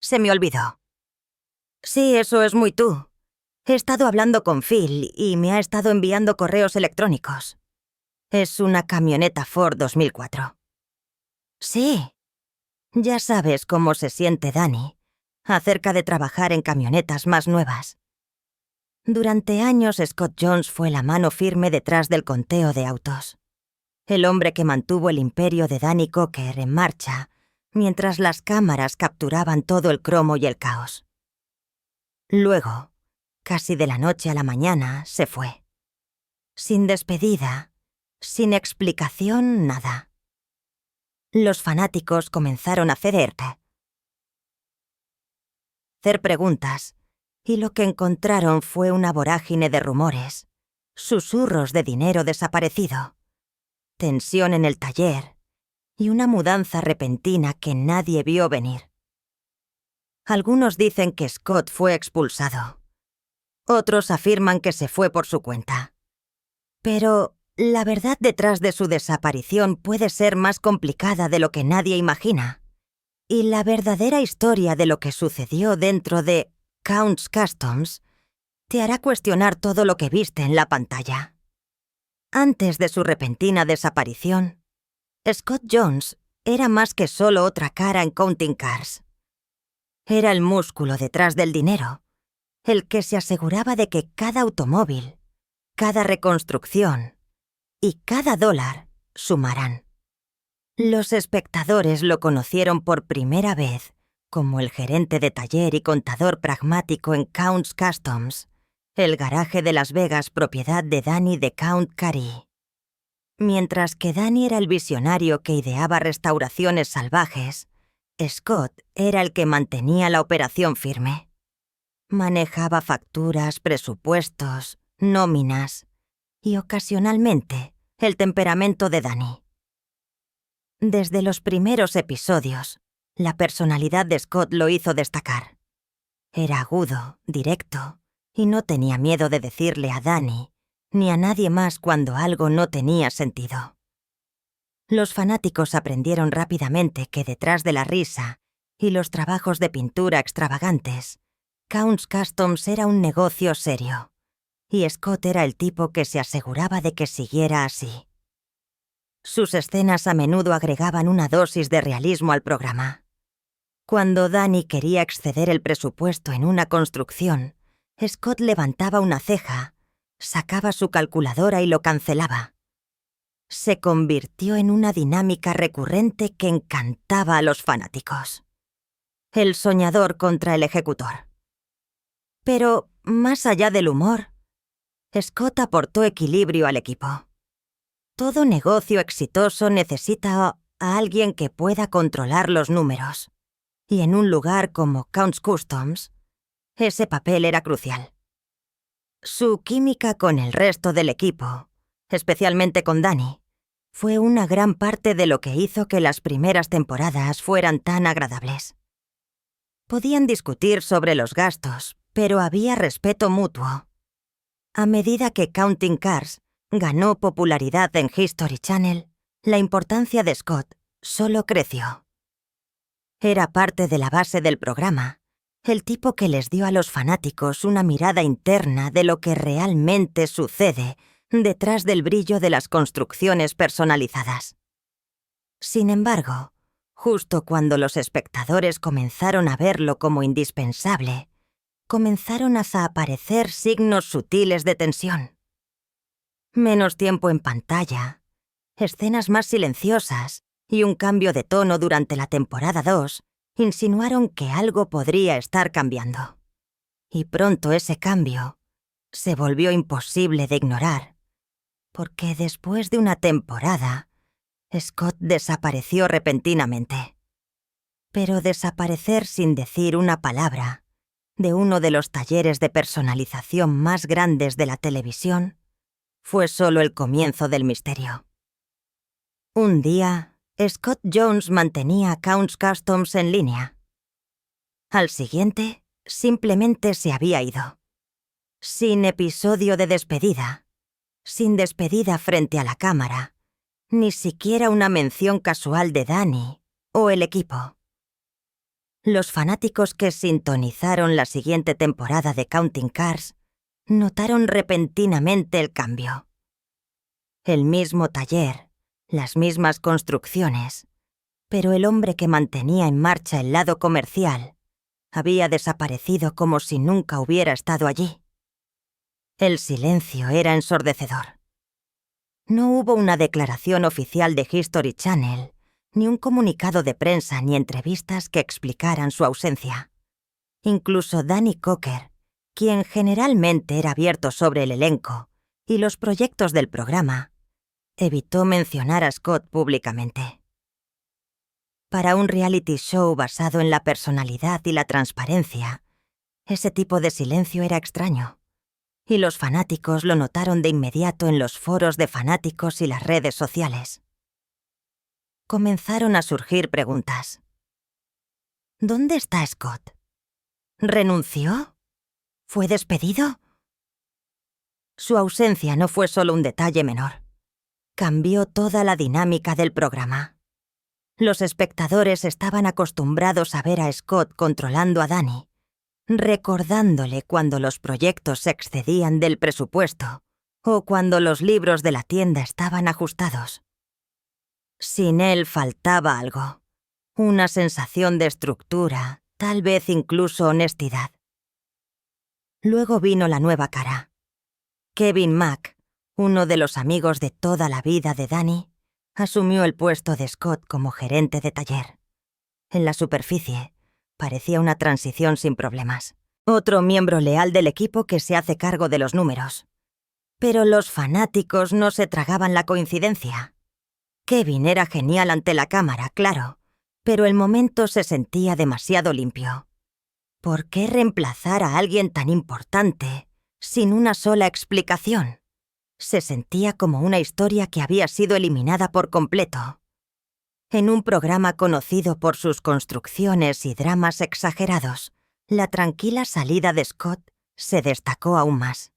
Se me olvidó. Sí, eso es muy tú. He estado hablando con Phil y me ha estado enviando correos electrónicos. Es una camioneta Ford 2004. Sí. Ya sabes cómo se siente Danny acerca de trabajar en camionetas más nuevas. Durante años Scott Jones fue la mano firme detrás del conteo de autos. El hombre que mantuvo el imperio de Danny Cocker en marcha mientras las cámaras capturaban todo el cromo y el caos. Luego, casi de la noche a la mañana, se fue. Sin despedida, sin explicación, nada. Los fanáticos comenzaron a hacer preguntas, y lo que encontraron fue una vorágine de rumores, susurros de dinero desaparecido, tensión en el taller y una mudanza repentina que nadie vio venir. Algunos dicen que Scott fue expulsado. Otros afirman que se fue por su cuenta. Pero la verdad detrás de su desaparición puede ser más complicada de lo que nadie imagina. Y la verdadera historia de lo que sucedió dentro de Count's Customs te hará cuestionar todo lo que viste en la pantalla. Antes de su repentina desaparición, Scott Jones era más que solo otra cara en Counting Cars. Era el músculo detrás del dinero, el que se aseguraba de que cada automóvil, cada reconstrucción y cada dólar sumaran. Los espectadores lo conocieron por primera vez como el gerente de taller y contador pragmático en Count's Customs, el garaje de Las Vegas propiedad de Danny de Count Carey. Mientras que Danny era el visionario que ideaba restauraciones salvajes, Scott era el que mantenía la operación firme. Manejaba facturas, presupuestos, nóminas y ocasionalmente el temperamento de Danny. Desde los primeros episodios, la personalidad de Scott lo hizo destacar. Era agudo, directo, y no tenía miedo de decirle a Danny ni a nadie más cuando algo no tenía sentido. Los fanáticos aprendieron rápidamente que detrás de la risa y los trabajos de pintura extravagantes, Count's Customs era un negocio serio, y Scott era el tipo que se aseguraba de que siguiera así. Sus escenas a menudo agregaban una dosis de realismo al programa. Cuando Danny quería exceder el presupuesto en una construcción, Scott levantaba una ceja, sacaba su calculadora y lo cancelaba. Se convirtió en una dinámica recurrente que encantaba a los fanáticos. El soñador contra el ejecutor. Pero, más allá del humor, Scott aportó equilibrio al equipo. Todo negocio exitoso necesita a alguien que pueda controlar los números. Y en un lugar como Count's Customs, ese papel era crucial. Su química con el resto del equipo, especialmente con Danny, fue una gran parte de lo que hizo que las primeras temporadas fueran tan agradables. Podían discutir sobre los gastos, pero había respeto mutuo. A medida que Counting Cars ganó popularidad en History Channel, la importancia de Scott solo creció. Era parte de la base del programa, el tipo que les dio a los fanáticos una mirada interna de lo que realmente sucede detrás del brillo de las construcciones personalizadas. Sin embargo, justo cuando los espectadores comenzaron a verlo como indispensable, comenzaron a aparecer signos sutiles de tensión. Menos tiempo en pantalla, escenas más silenciosas y un cambio de tono durante la temporada 2 insinuaron que algo podría estar cambiando. Y pronto ese cambio se volvió imposible de ignorar, porque después de una temporada, Scott desapareció repentinamente. Pero desaparecer sin decir una palabra de uno de los talleres de personalización más grandes de la televisión fue solo el comienzo del misterio. Un día, Scott Jones mantenía Count's Customs en línea. Al siguiente, simplemente se había ido. Sin episodio de despedida, sin despedida frente a la cámara, ni siquiera una mención casual de Danny o el equipo. Los fanáticos que sintonizaron la siguiente temporada de Counting Cars notaron repentinamente el cambio. El mismo taller, las mismas construcciones, pero el hombre que mantenía en marcha el lado comercial había desaparecido como si nunca hubiera estado allí. El silencio era ensordecedor. No hubo una declaración oficial de History Channel, ni un comunicado de prensa ni entrevistas que explicaran su ausencia. Incluso Danny Cocker, quien generalmente era abierto sobre el elenco y los proyectos del programa, evitó mencionar a Scott públicamente. Para un reality show basado en la personalidad y la transparencia, ese tipo de silencio era extraño, y los fanáticos lo notaron de inmediato en los foros de fanáticos y las redes sociales. Comenzaron a surgir preguntas. ¿Dónde está Scott? ¿Renunció? ¿Fue despedido? Su ausencia no fue solo un detalle menor. Cambió toda la dinámica del programa. Los espectadores estaban acostumbrados a ver a Scott controlando a Danny, recordándole cuando los proyectos se excedían del presupuesto o cuando los libros de la tienda estaban ajustados. Sin él faltaba algo, una sensación de estructura, tal vez incluso honestidad. Luego vino la nueva cara. Kevin Mack, uno de los amigos de toda la vida de Danny, asumió el puesto de Scott como gerente de taller. En la superficie, parecía una transición sin problemas. Otro miembro leal del equipo que se hace cargo de los números. Pero los fanáticos no se tragaban la coincidencia. Kevin era genial ante la cámara, claro, pero el momento se sentía demasiado limpio. ¿Por qué reemplazar a alguien tan importante sin una sola explicación? Se sentía como una historia que había sido eliminada por completo. En un programa conocido por sus construcciones y dramas exagerados, la tranquila salida de Scott se destacó aún más.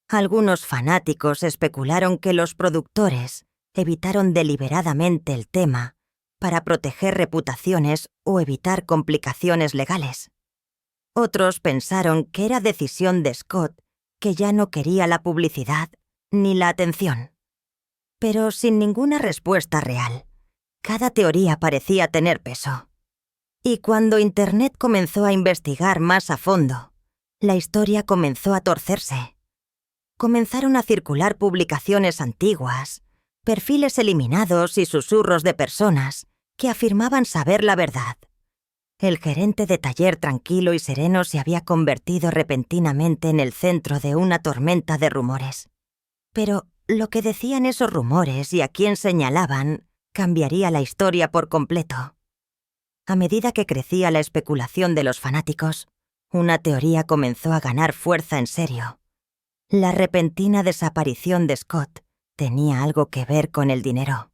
Algunos fanáticos especularon que los productores evitaron deliberadamente el tema para proteger reputaciones o evitar complicaciones legales. Otros pensaron que era decisión de Scott, que ya no quería la publicidad ni la atención. Pero sin ninguna respuesta real. Cada teoría parecía tener peso. Y cuando Internet comenzó a investigar más a fondo, la historia comenzó a torcerse. Comenzaron a circular publicaciones antiguas, perfiles eliminados y susurros de personas que afirmaban saber la verdad. El gerente de taller tranquilo y sereno se había convertido repentinamente en el centro de una tormenta de rumores. Pero lo que decían esos rumores y a quién señalaban cambiaría la historia por completo. A medida que crecía la especulación de los fanáticos, una teoría comenzó a ganar fuerza en serio. La repentina desaparición de Scott tenía algo que ver con el dinero.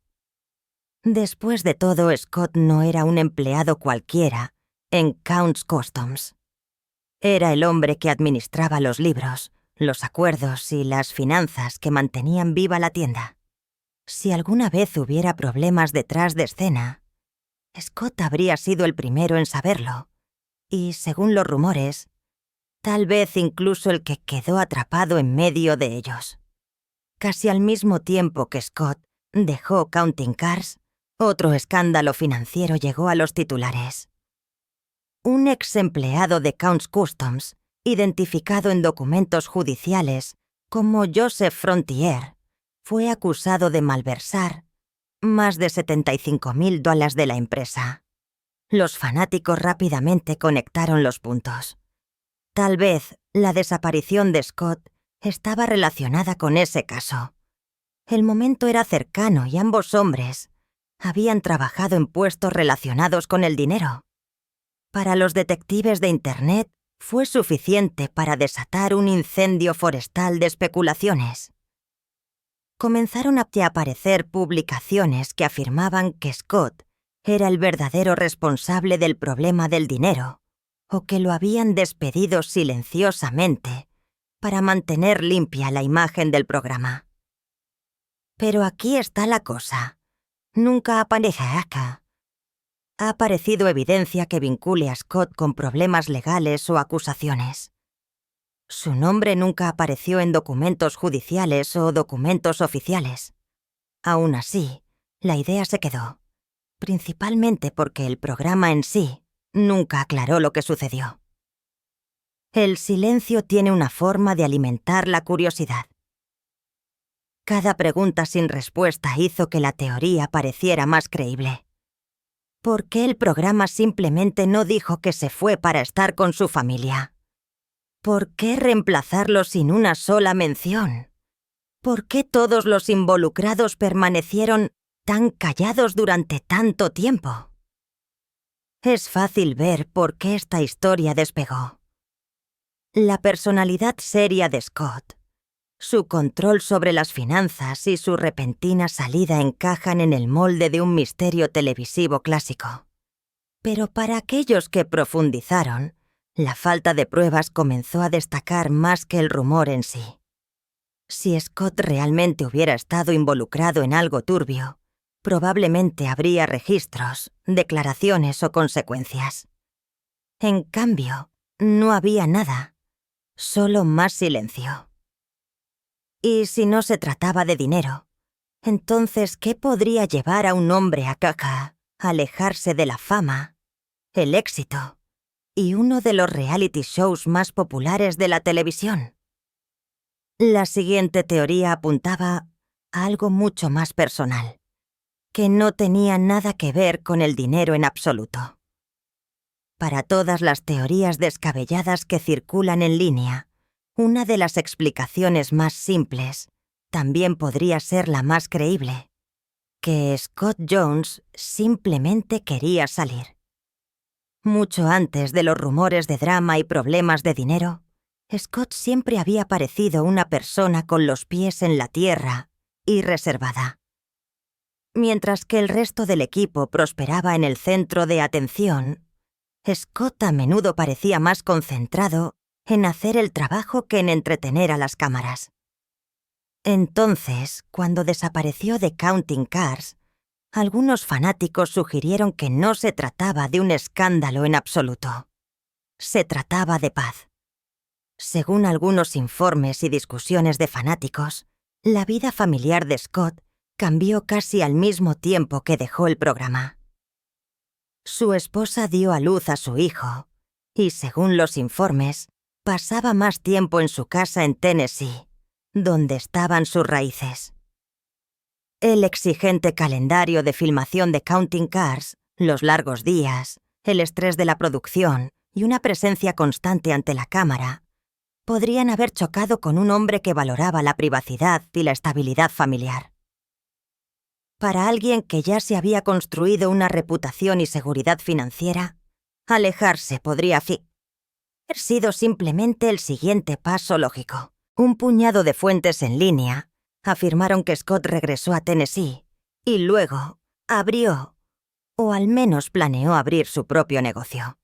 Después de todo, Scott no era un empleado cualquiera en Count's Customs. Era el hombre que administraba los libros, los acuerdos y las finanzas que mantenían viva la tienda. Si alguna vez hubiera problemas detrás de escena, Scott habría sido el primero en saberlo, y, según los rumores, tal vez incluso el que quedó atrapado en medio de ellos. Casi al mismo tiempo que Scott dejó Counting Cars, otro escándalo financiero llegó a los titulares. Un ex empleado de Count's Customs, identificado en documentos judiciales como Joseph Frontier, fue acusado de malversar más de $75,000 de la empresa. Los fanáticos rápidamente conectaron los puntos. Tal vez la desaparición de Scott estaba relacionada con ese caso. El momento era cercano y ambos hombres habían trabajado en puestos relacionados con el dinero. Para los detectives de Internet fue suficiente para desatar un incendio forestal de especulaciones. Comenzaron a aparecer publicaciones que afirmaban que Scott era el verdadero responsable del problema del dinero, o que lo habían despedido silenciosamente para mantener limpia la imagen del programa. Pero aquí está la cosa. Nunca aparece acá. ha aparecido evidencia que vincule a Scott con problemas legales o acusaciones. Su nombre nunca apareció en documentos judiciales o documentos oficiales. Aún así, la idea se quedó, principalmente porque el programa en sí nunca aclaró lo que sucedió. El silencio tiene una forma de alimentar la curiosidad. Cada pregunta sin respuesta hizo que la teoría pareciera más creíble. ¿Por qué el programa simplemente no dijo que se fue para estar con su familia? ¿Por qué reemplazarlo sin una sola mención? ¿Por qué todos los involucrados permanecieron tan callados durante tanto tiempo? Es fácil ver por qué esta historia despegó. La personalidad seria de Scott, su control sobre las finanzas y su repentina salida encajan en el molde de un misterio televisivo clásico. Pero para aquellos que profundizaron, la falta de pruebas comenzó a destacar más que el rumor en sí. Si Scott realmente hubiera estado involucrado en algo turbio, probablemente habría registros, declaraciones o consecuencias. En cambio, no había nada, solo más silencio. Y si no se trataba de dinero, entonces, ¿qué podría llevar a un hombre a alejarse de la fama, el éxito y uno de los reality shows más populares de la televisión? La siguiente teoría apuntaba a algo mucho más personal, que no tenía nada que ver con el dinero en absoluto. Para todas las teorías descabelladas que circulan en línea, una de las explicaciones más simples también podría ser la más creíble, que Scott Jones simplemente quería salir. Mucho antes de los rumores de drama y problemas de dinero, Scott siempre había parecido una persona con los pies en la tierra y reservada. Mientras que el resto del equipo prosperaba en el centro de atención, Scott a menudo parecía más concentrado en hacer el trabajo que en entretener a las cámaras. Entonces, cuando desapareció de Counting Cars, algunos fanáticos sugirieron que no se trataba de un escándalo en absoluto. Se trataba de paz. Según algunos informes y discusiones de fanáticos, la vida familiar de Scott cambió casi al mismo tiempo que dejó el programa. Su esposa dio a luz a su hijo y, según los informes, pasaba más tiempo en su casa en Tennessee, donde estaban sus raíces. El exigente calendario de filmación de Counting Cars, los largos días, el estrés de la producción y una presencia constante ante la cámara podrían haber chocado con un hombre que valoraba la privacidad y la estabilidad familiar. Para alguien que ya se había construido una reputación y seguridad financiera, alejarse podría haber sido simplemente el siguiente paso lógico. Un puñado de fuentes en línea afirmaron que Scott regresó a Tennessee y luego abrió, o al menos planeó abrir su propio negocio.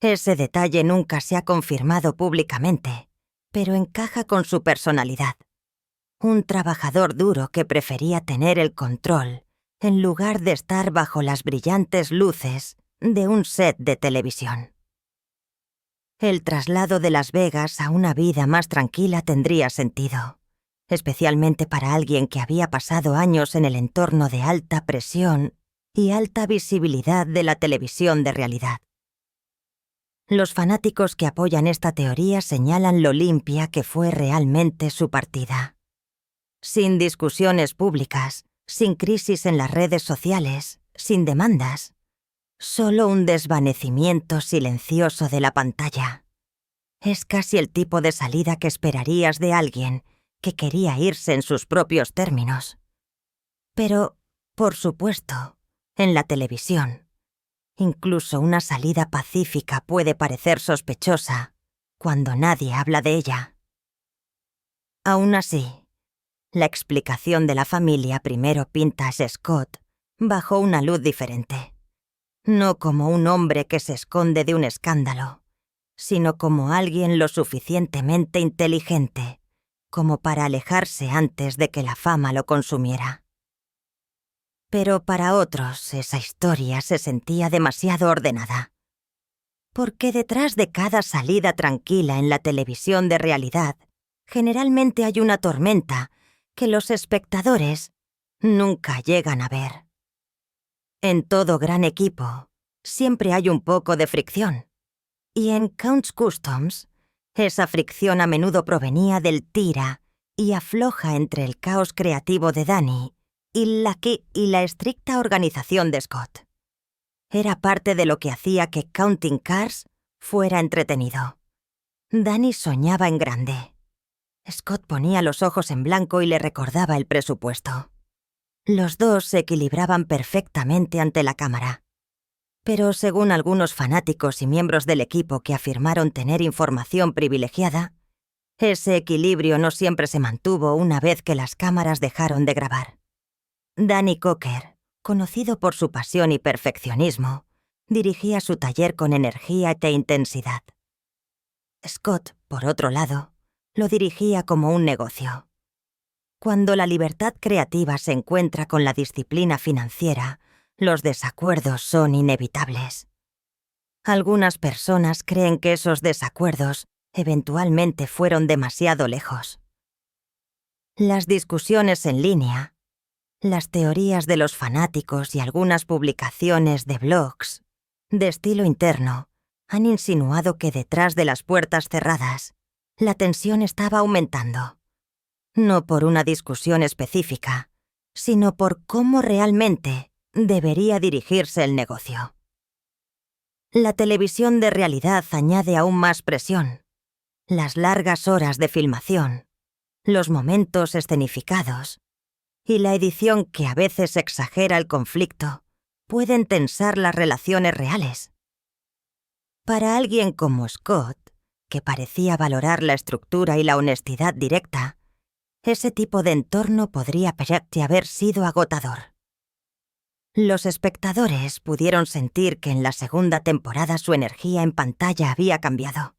Ese detalle nunca se ha confirmado públicamente, pero encaja con su personalidad. Un trabajador duro que prefería tener el control en lugar de estar bajo las brillantes luces de un set de televisión. El traslado de Las Vegas a una vida más tranquila tendría sentido, especialmente para alguien que había pasado años en el entorno de alta presión y alta visibilidad de la televisión de realidad. Los fanáticos que apoyan esta teoría señalan lo limpia que fue realmente su partida. Sin discusiones públicas, sin crisis en las redes sociales, sin demandas. Solo un desvanecimiento silencioso de la pantalla. Es casi el tipo de salida que esperarías de alguien que quería irse en sus propios términos. Pero, por supuesto, en la televisión, incluso una salida pacífica puede parecer sospechosa cuando nadie habla de ella. Aún así, la explicación de la familia primero pinta a Scott bajo una luz diferente. No como un hombre que se esconde de un escándalo, sino como alguien lo suficientemente inteligente como para alejarse antes de que la fama lo consumiera. Pero para otros esa historia se sentía demasiado ordenada. Porque detrás de cada salida tranquila en la televisión de realidad, generalmente hay una tormenta que los espectadores nunca llegan a ver. En todo gran equipo, siempre hay un poco de fricción. Y en Counts Customs, esa fricción a menudo provenía del tira y afloja entre el caos creativo de Danny y la estricta organización de Scott. Era parte de lo que hacía que Counting Cars fuera entretenido. Danny soñaba en grande. Scott ponía los ojos en blanco y le recordaba el presupuesto. Los dos se equilibraban perfectamente ante la cámara. Pero según algunos fanáticos y miembros del equipo que afirmaron tener información privilegiada, ese equilibrio no siempre se mantuvo una vez que las cámaras dejaron de grabar. Danny Cocker, conocido por su pasión y perfeccionismo, dirigía su taller con energía e intensidad. Scott, por otro lado, lo dirigía como un negocio. Cuando la libertad creativa se encuentra con la disciplina financiera, los desacuerdos son inevitables. Algunas personas creen que esos desacuerdos eventualmente fueron demasiado lejos. Las discusiones en línea, las teorías de los fanáticos y algunas publicaciones de blogs de estilo interno han insinuado que detrás de las puertas cerradas la tensión estaba aumentando. No por una discusión específica, sino por cómo realmente debería dirigirse el negocio. La televisión de realidad añade aún más presión. Las largas horas de filmación, los momentos escenificados y la edición que a veces exagera el conflicto pueden tensar las relaciones reales. Para alguien como Scott, que parecía valorar la estructura y la honestidad directa, ese tipo de entorno podría haber sido agotador. Los espectadores pudieron sentir que en la segunda temporada su energía en pantalla había cambiado.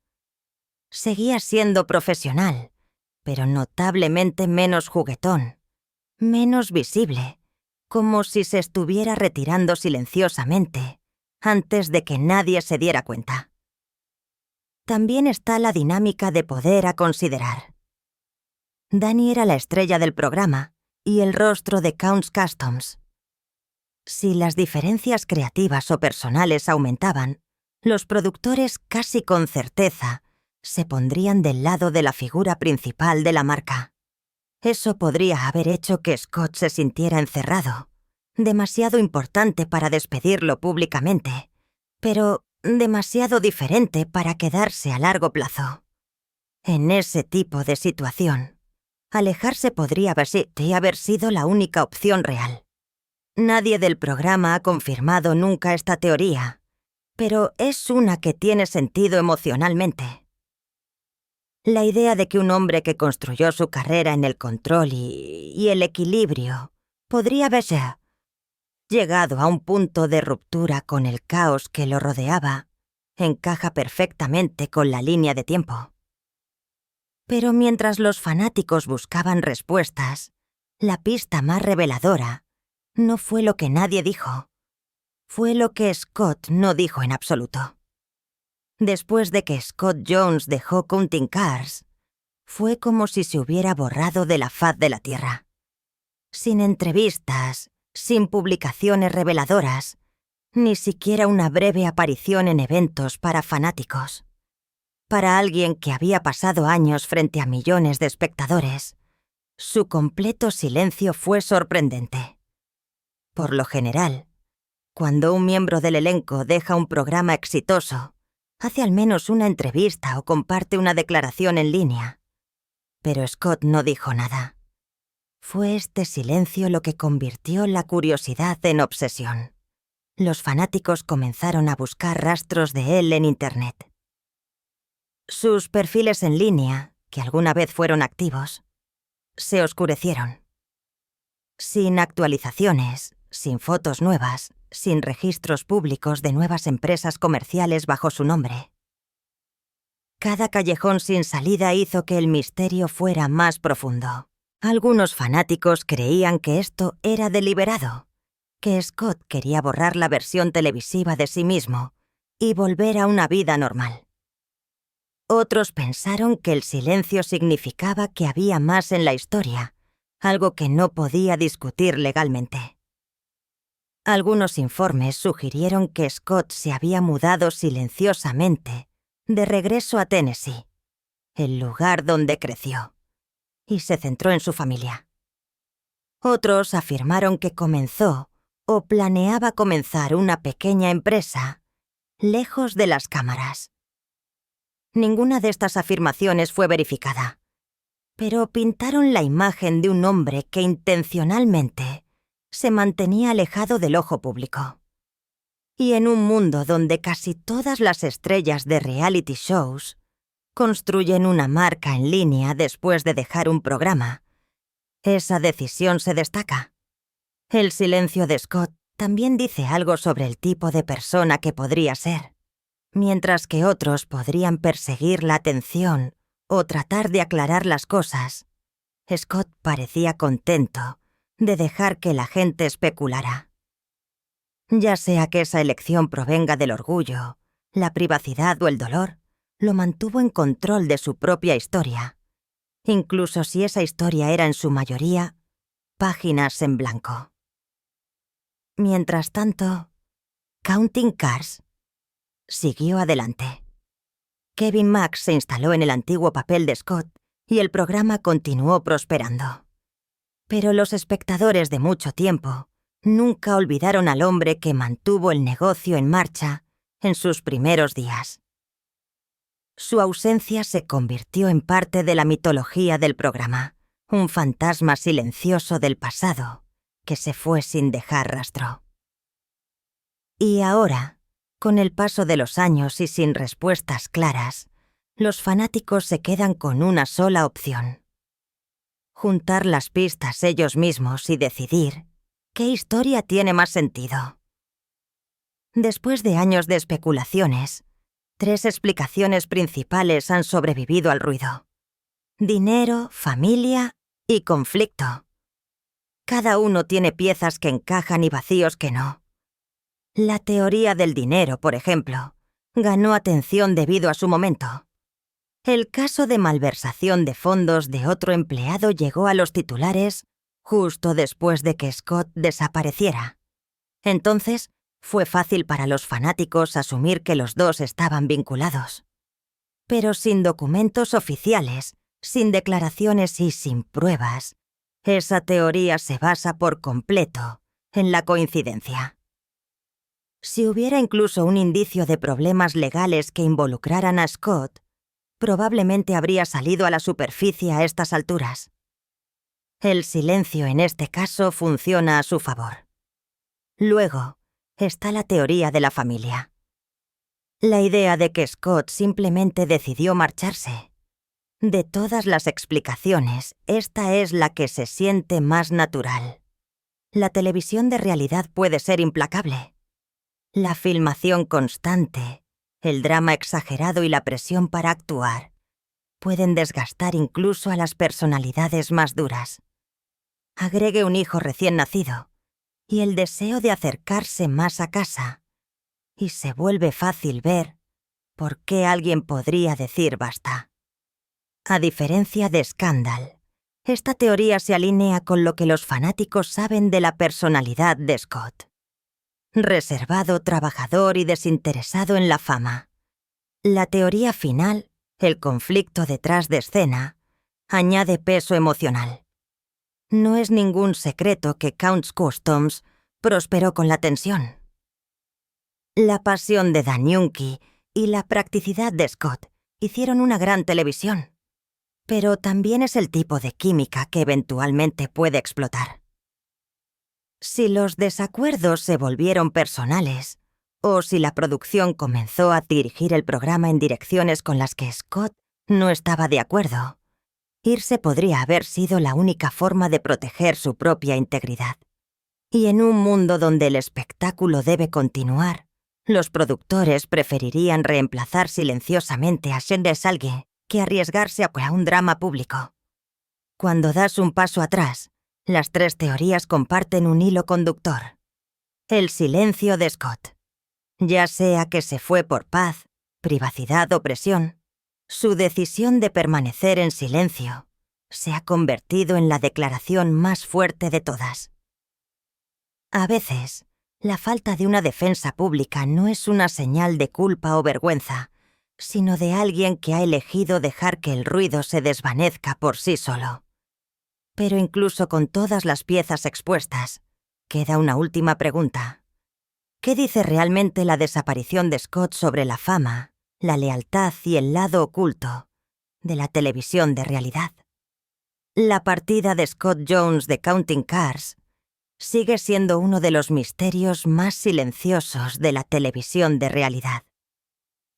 Seguía siendo profesional, pero notablemente menos juguetón, menos visible, como si se estuviera retirando silenciosamente antes de que nadie se diera cuenta. También está la dinámica de poder a considerar. Danny era la estrella del programa y el rostro de Counts Customs. Si las diferencias creativas o personales aumentaban, los productores casi con certeza se pondrían del lado de la figura principal de la marca. Eso podría haber hecho que Scott se sintiera encerrado, demasiado importante para despedirlo públicamente, pero demasiado diferente para quedarse a largo plazo. En ese tipo de situación, alejarse podría haber sido la única opción real. Nadie del programa ha confirmado nunca esta teoría, pero es una que tiene sentido emocionalmente. La idea de que un hombre que construyó su carrera en el control y el equilibrio podría haber llegado a un punto de ruptura con el caos que lo rodeaba encaja perfectamente con la línea de tiempo. Pero mientras los fanáticos buscaban respuestas, la pista más reveladora no fue lo que nadie dijo. Fue lo que Scott no dijo en absoluto. Después de que Scott Jones dejó Counting Cars, fue como si se hubiera borrado de la faz de la tierra. Sin entrevistas, sin publicaciones reveladoras, ni siquiera una breve aparición en eventos para fanáticos. Para alguien que había pasado años frente a millones de espectadores, su completo silencio fue sorprendente. Por lo general, cuando un miembro del elenco deja un programa exitoso, hace al menos una entrevista o comparte una declaración en línea. Pero Scott no dijo nada. Fue este silencio lo que convirtió la curiosidad en obsesión. Los fanáticos comenzaron a buscar rastros de él en Internet. Sus perfiles en línea, que alguna vez fueron activos, se oscurecieron. Sin actualizaciones, sin fotos nuevas, sin registros públicos de nuevas empresas comerciales bajo su nombre. Cada callejón sin salida hizo que el misterio fuera más profundo. Algunos fanáticos creían que esto era deliberado, que Scott quería borrar la versión televisiva de sí mismo y volver a una vida normal. Otros pensaron que el silencio significaba que había más en la historia, algo que no podía discutir legalmente. Algunos informes sugirieron que Scott se había mudado silenciosamente de regreso a Tennessee, el lugar donde creció, y se centró en su familia. Otros afirmaron que comenzó o planeaba comenzar una pequeña empresa lejos de las cámaras. Ninguna de estas afirmaciones fue verificada, pero pintaron la imagen de un hombre que intencionalmente se mantenía alejado del ojo público. Y en un mundo donde casi todas las estrellas de reality shows construyen una marca en línea después de dejar un programa, esa decisión se destaca. El silencio de Scott también dice algo sobre el tipo de persona que podría ser. Mientras que otros podrían perseguir la atención o tratar de aclarar las cosas, Scott parecía contento de dejar que la gente especulara. Ya sea que esa elección provenga del orgullo, la privacidad o el dolor, lo mantuvo en control de su propia historia, incluso si esa historia era en su mayoría páginas en blanco. Mientras tanto, Counting Cars siguió adelante. Kevin Max se instaló en el antiguo papel de Scott y el programa continuó prosperando. Pero los espectadores de mucho tiempo nunca olvidaron al hombre que mantuvo el negocio en marcha en sus primeros días. Su ausencia se convirtió en parte de la mitología del programa, un fantasma silencioso del pasado que se fue sin dejar rastro. Y ahora, con el paso de los años y sin respuestas claras, los fanáticos se quedan con una sola opción: juntar las pistas ellos mismos y decidir qué historia tiene más sentido. Después de años de especulaciones, 3 explicaciones principales han sobrevivido al ruido: dinero, familia y conflicto. Cada uno tiene piezas que encajan y vacíos que no. La teoría del dinero, por ejemplo, ganó atención debido a su momento. El caso de malversación de fondos de otro empleado llegó a los titulares justo después de que Scott desapareciera. Entonces, fue fácil para los fanáticos asumir que los dos estaban vinculados. Pero sin documentos oficiales, sin declaraciones y sin pruebas, esa teoría se basa por completo en la coincidencia. Si hubiera incluso un indicio de problemas legales que involucraran a Scott, probablemente habría salido a la superficie a estas alturas. El silencio en este caso funciona a su favor. Luego está la teoría de la familia. La idea de que Scott simplemente decidió marcharse. De todas las explicaciones, esta es la que se siente más natural. La televisión de realidad puede ser implacable. La filmación constante, el drama exagerado y la presión para actuar pueden desgastar incluso a las personalidades más duras. Agregue un hijo recién nacido y el deseo de acercarse más a casa, y se vuelve fácil ver por qué alguien podría decir basta. A diferencia de Scandal, esta teoría se alinea con lo que los fanáticos saben de la personalidad de Scott. Reservado, trabajador y desinteresado en la fama. La teoría final, el conflicto detrás de escena, añade peso emocional. No es ningún secreto que Count's Customs prosperó con la tensión. La pasión de Dan Junke y la practicidad de Scott hicieron una gran televisión, pero también es el tipo de química que eventualmente puede explotar. Si los desacuerdos se volvieron personales, o si la producción comenzó a dirigir el programa en direcciones con las que Scott no estaba de acuerdo, irse podría haber sido la única forma de proteger su propia integridad. Y en un mundo donde el espectáculo debe continuar, los productores preferirían reemplazar silenciosamente a Shende Salge que arriesgarse a un drama público. Cuando das un paso atrás, las 3 teorías comparten un hilo conductor: El silencio de Scott. Ya sea que se fue por paz, privacidad o presión, su decisión de permanecer en silencio se ha convertido en la declaración más fuerte de todas. A veces, la falta de una defensa pública no es una señal de culpa o vergüenza, sino de alguien que ha elegido dejar que el ruido se desvanezca por sí solo. Pero incluso con todas las piezas expuestas, queda una última pregunta. ¿Qué dice realmente la desaparición de Scott sobre la fama, la lealtad y el lado oculto de la televisión de realidad? La partida de Scott Jones de Counting Cars sigue siendo uno de los misterios más silenciosos de la televisión de realidad.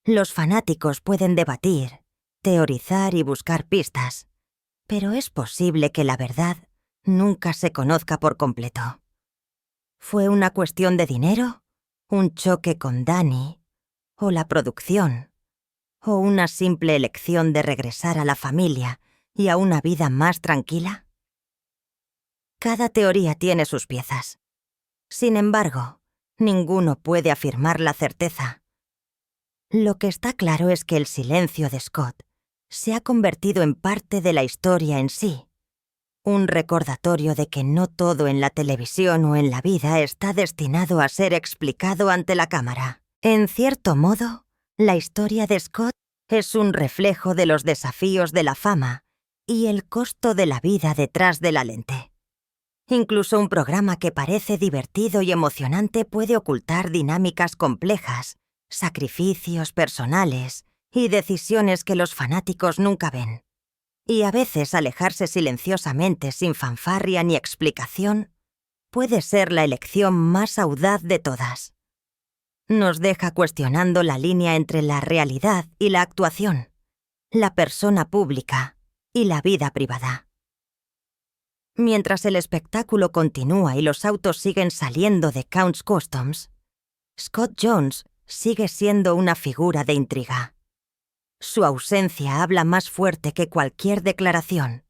Los fanáticos pueden debatir, teorizar y buscar pistas, pero es posible que la verdad nunca se conozca por completo. ¿Fue una cuestión de dinero? ¿Un choque con Danny? ¿O la producción? ¿O una simple elección de regresar a la familia y a una vida más tranquila? Cada teoría tiene sus piezas. Sin embargo, ninguno puede afirmar la certeza. Lo que está claro es que el silencio de Scott se ha convertido en parte de la historia en sí. Un recordatorio de que no todo en la televisión o en la vida está destinado a ser explicado ante la cámara. En cierto modo, la historia de Scott es un reflejo de los desafíos de la fama y el costo de la vida detrás de la lente. Incluso un programa que parece divertido y emocionante puede ocultar dinámicas complejas, sacrificios personales y decisiones que los fanáticos nunca ven. Y a veces alejarse silenciosamente sin fanfarria ni explicación puede ser la elección más audaz de todas. Nos deja cuestionando la línea entre la realidad y la actuación, la persona pública y la vida privada. Mientras el espectáculo continúa y los autos siguen saliendo de Counts Customs, Scott Jones sigue siendo una figura de intriga. Su ausencia habla más fuerte que cualquier declaración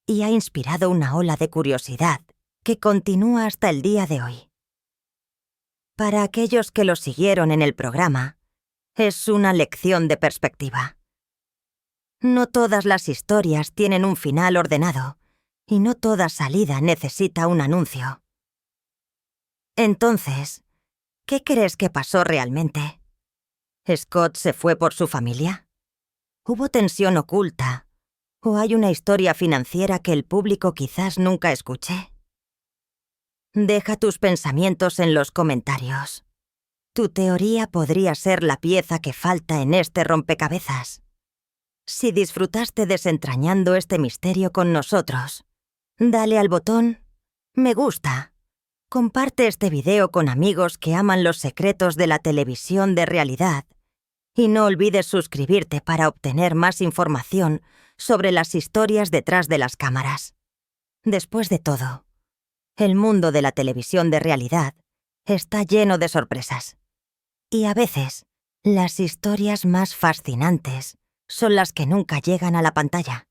y ha inspirado una ola de curiosidad que continúa hasta el día de hoy. Para aquellos que lo siguieron en el programa, es una lección de perspectiva. No todas las historias tienen un final ordenado, y no toda salida necesita un anuncio. Entonces, ¿qué crees que pasó realmente? ¿Scott se fue por su familia? ¿Hubo tensión oculta? ¿O hay una historia financiera que el público quizás nunca escuche? Deja tus pensamientos en los comentarios. Tu teoría podría ser la pieza que falta en este rompecabezas. Si disfrutaste desentrañando este misterio con nosotros, dale al botón me gusta. Comparte este video con amigos que aman los secretos de la televisión de realidad y no olvides suscribirte para obtener más información sobre las historias detrás de las cámaras. Después de todo, el mundo de la televisión de realidad está lleno de sorpresas. Y a veces, las historias más fascinantes son las que nunca llegan a la pantalla.